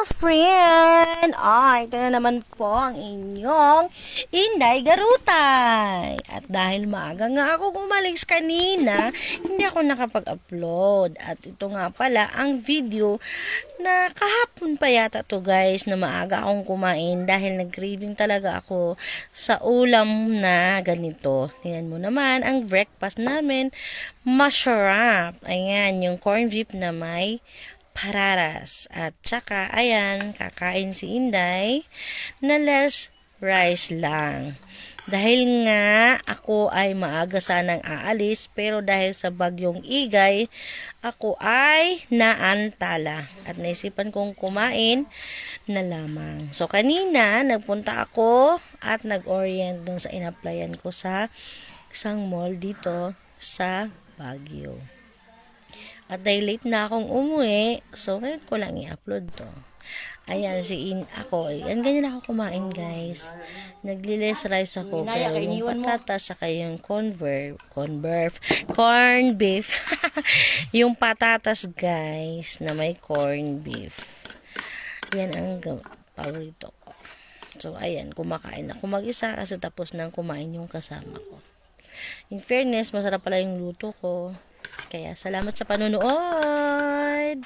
friend! Ito na naman po ang inyong Inday Garutay. At dahil maaga nga ako umalis kanina, hindi ako nakapag-upload. At ito nga pala ang video na kahapon pa yata to guys, na maaga akong kumain dahil nag-craving talaga ako sa ulam na ganito. Tingnan mo naman, ang breakfast namin, masarap. Ayan, yung corned beef na may pararas. At saka, ayan, kakain si Inday na less rice lang. Dahil nga, ako ay maaga sanang aalis, pero dahil sa bagyong Igay, ako ay naantala. At naisipan kong kumain na lamang. So, kanina, nagpunta ako at nag-orient dun sa in-applyan ko sa isang mall dito sa Baguio. At dahil late na akong umuwi, so ngayon ko lang i-upload to. Ayan, ako. Ayan, ganyan ako kumain, guys. Naglilis rice ako, pero yung patatas, saka yung corn beef. Yung patatas, guys, na may corn beef. Yan ang paborito ko. So, ayan, kumakain ako mag-isa kasi tapos nang kumain yung kasama ko. In fairness, masarap pala yung luto ko. Kaya, salamat sa panonood!